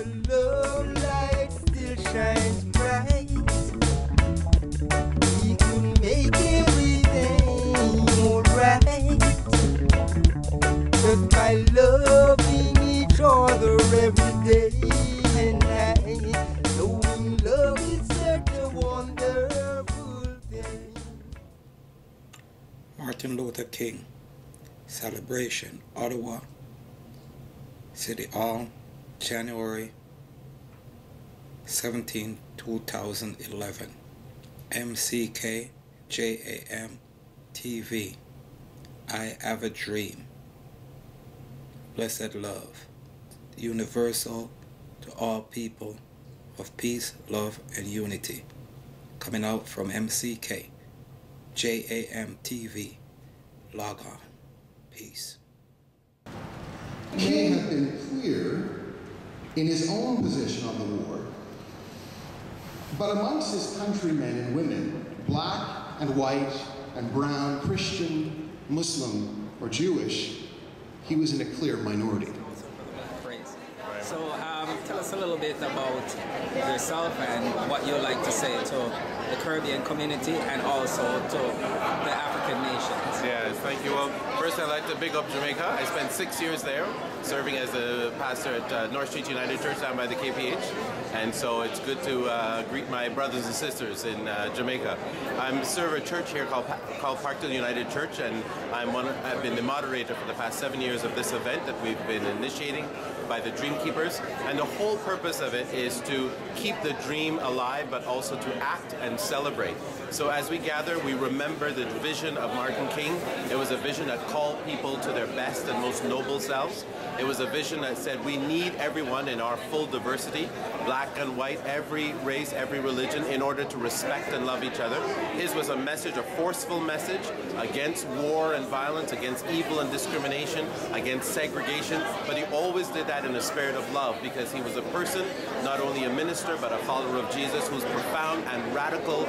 my love light still shines bright. We could make everything alright. Just by loving each other every day and night, knowing love is such a wonderful thing. Martin Luther King celebration, Ottawa City Hall, January 17, 2011. MCK JAM TV. I have a dream. Blessed love, universal to all people of peace, love, and unity. Coming out from MCK JAM TV. Log on. Peace. King had been clear in his own position on the war, but amongst his countrymen and women, black and white and brown, Christian, Muslim, or Jewish, he was in a clear minority. So tell us a little bit about yourself and what you like to say to the Caribbean community and also to the African nations. Yes, thank you. Well, first I'd like to big up Jamaica. I spent 6 years there serving as a pastor at North Street United Church down by the KPH. And so it's good to greet my brothers and sisters in Jamaica. I serve a church here called Parkdale United Church, and I've been the moderator for the past 7 years of this event that we've been initiating by the Dreamkeepers. And the whole purpose of it is to keep the dream alive, but also to act and celebrate. So as we gather, we remember the vision of Martin King. It was a vision that called people to their best and most noble selves. It was a vision that said we need everyone in our full diversity, black and white, every race, every religion, in order to respect and love each other. His was a message, a forceful message against war and violence, against evil and discrimination, against segregation, but he always did that in a spirit of love, because he was a person, not only a minister, but a follower of Jesus, whose profound and radical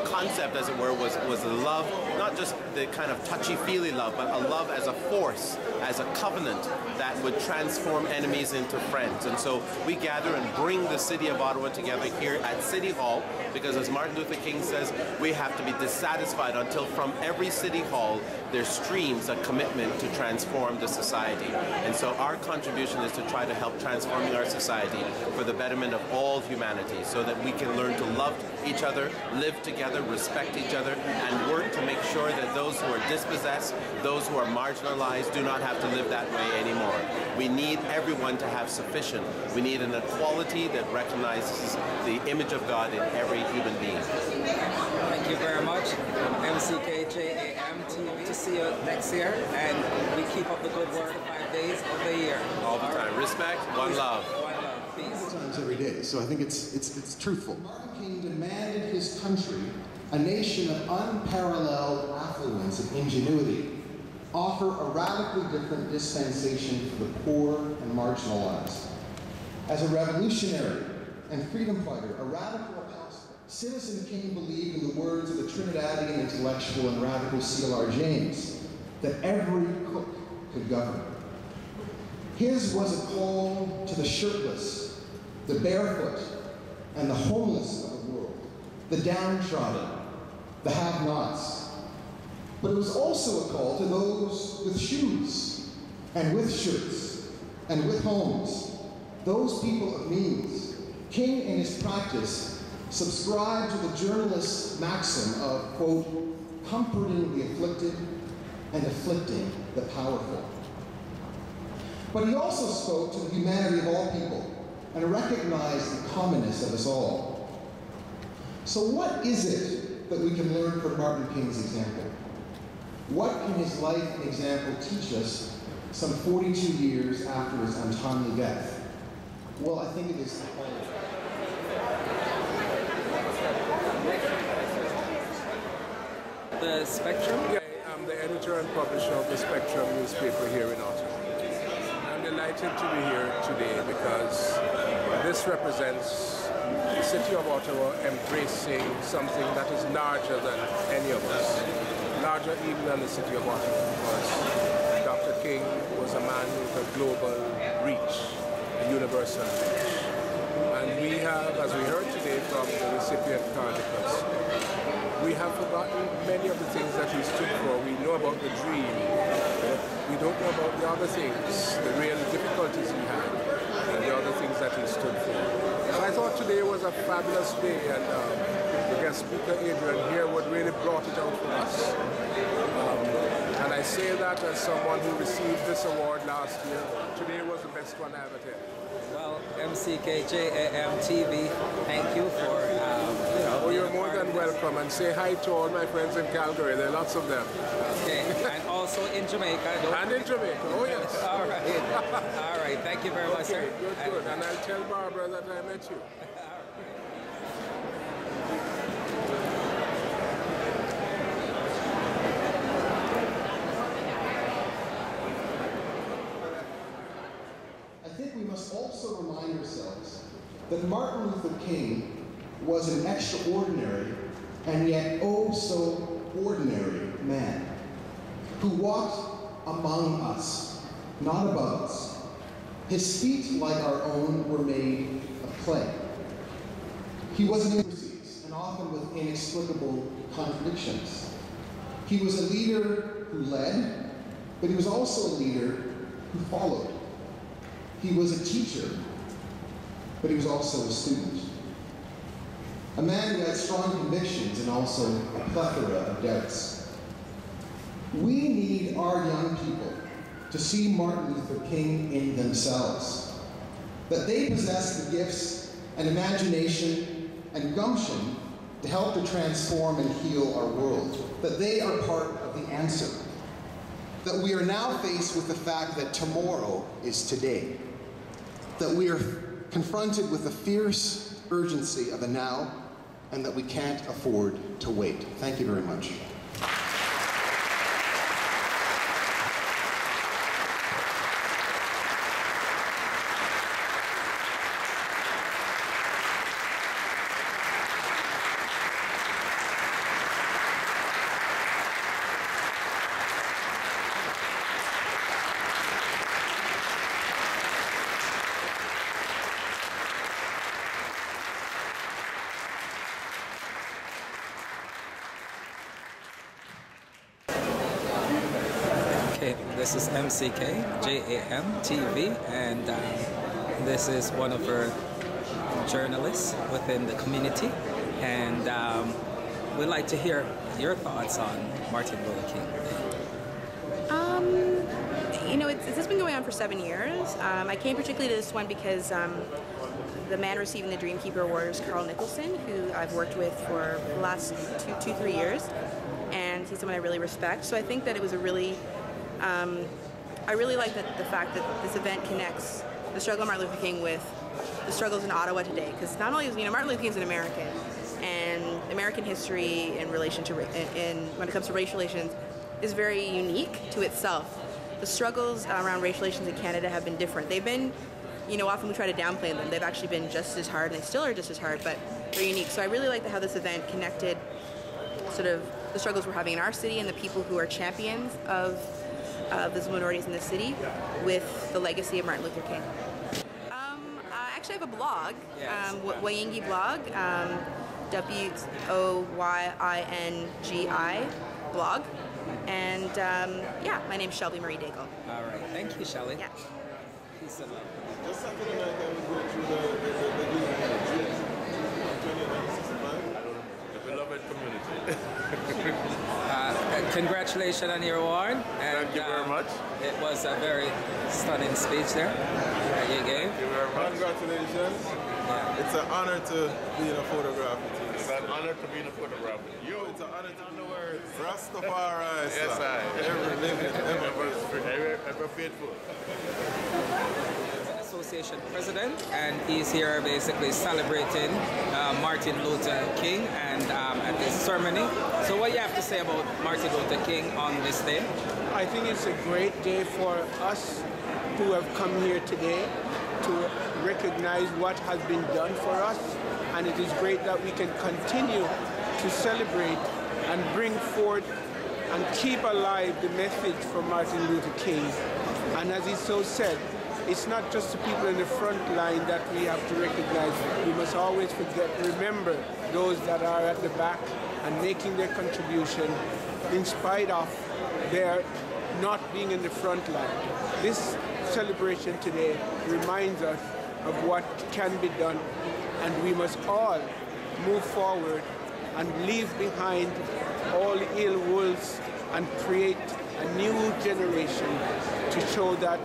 concept, as it were, was the love, not just the kind of touchy-feely love, but a love as a force, as a covenant that would transform enemies into friends. And so we gather and bring the city of Ottawa together here at City Hall, because as Martin Luther King says, we have to be dissatisfied until from every City Hall there streams a commitment to transform the society. And so our contribution is to try to help transforming our society for the betterment of all humanity, so that we can learn to love each other, live together, respect each other, and work to make sure that those who are dispossessed, those who are marginalized, do not have to live that way anymore. We need everyone to have sufficient. We need an equality that recognizes the image of God in every human being. Thank you very much. MCKJAM TV. To see you next year, and we keep up the good work 5 days of the year. All the time. Respect, one love. One love. Peace. Times every day, so I think it's truthful. Martin King demanded his country, a nation of unparalleled affluence and ingenuity, offer a radically different dispensation for the poor and marginalized. As a revolutionary and freedom fighter, a radical apostle, Citizen King believed in the words of the Trinidadian intellectual and radical C.L.R. James, that every cook could govern. His was a call to the shirtless, the barefoot, and the homeless of the world, the downtrodden, the have-nots. But it was also a call to those with shoes, and with shirts, and with homes, those people of means. King, in his practice, subscribed to the journalist's maxim of, quote, comforting the afflicted and afflicting the powerful. But he also spoke to the humanity of all people and recognized the commonness of us all. So what is it that we can learn from Martin King's example? What can his life and example teach us some 42 years after his untimely death? Well, I think it is the following. The Spectrum? Yeah, I'm the editor and publisher of the Spectrum newspaper here in Ottawa. I'm delighted to be here today because this represents the city of Ottawa embracing something that is larger than any of us, larger even than the city of Ottawa, because Dr. King was a man with a global reach, a universal message. And we have, as we heard today from the recipient chronicles, we have forgotten many of the things that he stood for. We know about the dream, but we don't know about the other things, the real difficulties he had, and the other things that he stood for. So I thought today was a fabulous day, and the guest speaker, Adrian, here would really brought it out for us. And I say that as someone who received this award last year. Today was the best one I ever did. Well, MCKJAM TV, thank you for, Oh, you're more than welcome. And say hi to all my friends in Calgary. There are lots of them. Okay, and also in Jamaica. And in Jamaica, oh yes. All right. All right, thank you very much, sir. Good. And I'll tell Barbara that I met you. I think we must also remind ourselves that Martin Luther King was an extraordinary and yet oh so ordinary man who walked among us, not above us. His feet, like our own, were made of clay. He was an overseas and often with inexplicable contradictions. He was a leader who led, but he was also a leader who followed. He was a teacher, but he was also a student. A man who had strong convictions and also a plethora of doubts. We need our young people to see Martin Luther King in themselves, that they possess the gifts and imagination and gumption to help to transform and heal our world, that they are part of the answer, that we are now faced with the fact that tomorrow is today, that we are confronted with the fierce urgency of the now, and that we can't afford to wait. Thank you very much. This is MCKJAM TV, and this is one of our journalists within the community, and we'd like to hear your thoughts on Martin Luther King. You know, it's just been going on for 7 years. I came particularly to this one because the man receiving the Dreamkeeper Award is Carl Nicholson, who I've worked with for the last 3 years, and he's someone I really respect. So I think that it was a really I really like the fact that this event connects the struggle of Martin Luther King with the struggles in Ottawa today. Because not only is, Martin Luther King is an American, and American history in relation to, when it comes to race relations, is very unique to itself. The struggles around race relations in Canada have been different. They've been, often we try to downplay them. They've actually been just as hard, and they still are just as hard, but they're unique. So I really like how this event connected sort of the struggles we're having in our city and the people who are champions of visible minorities in the city with the legacy of Martin Luther King. I actually have a blog, Wayingi blog, WOYINGI blog, and yeah, my name's Shelby Marie Daigle. All right, thank you, Shelly. Yeah. Peace and love. Just Saturday night I was going through the beloved community. Congratulations on your award. And, thank you very much. It was a very stunning speech there that you gave. Thank you very much. Congratulations. Yeah. It's an honor to be in a photograph with you. It's an honor to be in a photograph with you. It's an honor to be in the words. Rastafari. Yes, I. Ever living, ever faithful. Association president, and he's here basically celebrating Martin Luther King and at this ceremony. So what do you have to say about Martin Luther King on this day? I think it's a great day for us who have come here today to recognize what has been done for us, and it is great that we can continue to celebrate and bring forth and keep alive the message from Martin Luther King. And as he so said, it's not just the people in the front line that we have to recognize. We must always remember those that are at the back and making their contribution in spite of their not being in the front line. This celebration today reminds us of what can be done, and we must all move forward and leave behind all ill wills and create a new generation to show that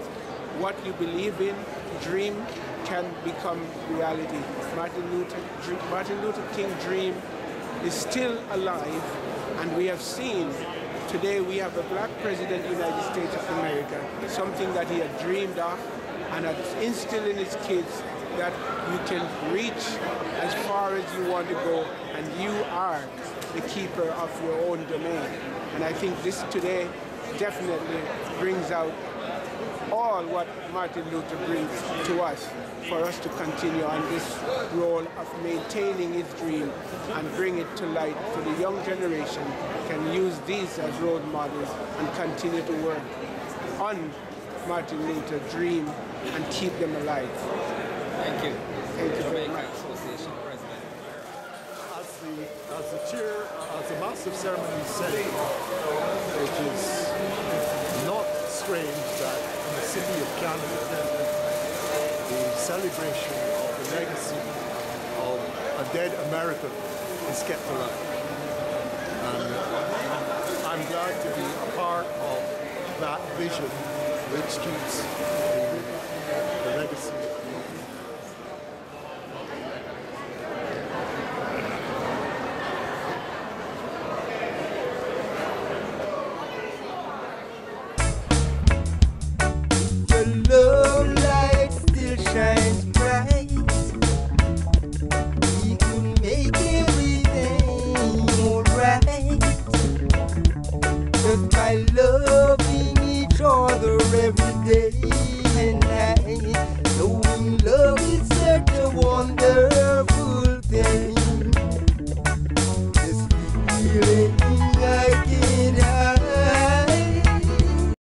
what you believe in, dream, can become reality. Martin Luther King's dream is still alive, and we have seen today we have a black president of the United States of America, something that he had dreamed of and had instilled in his kids that you can reach as far as you want to go, and you are the keeper of your own domain. And I think this today definitely brings out all what Martin Luther brings to us, for us to continue on this role of maintaining his dream and bring it to light so the young generation can use these as role models and continue to work on Martin Luther's dream and keep them alive. Thank you. Thank you very much. Association President. As the Master of Ceremonies said, it is not strange that in the city of Canada, the celebration of the legacy of a dead American is kept alive. And I'm glad to be a part of that vision which keeps the legacy. Love light still shines bright. We could make everything alright just by loving each other every day and night. Knowing love is such a wonder.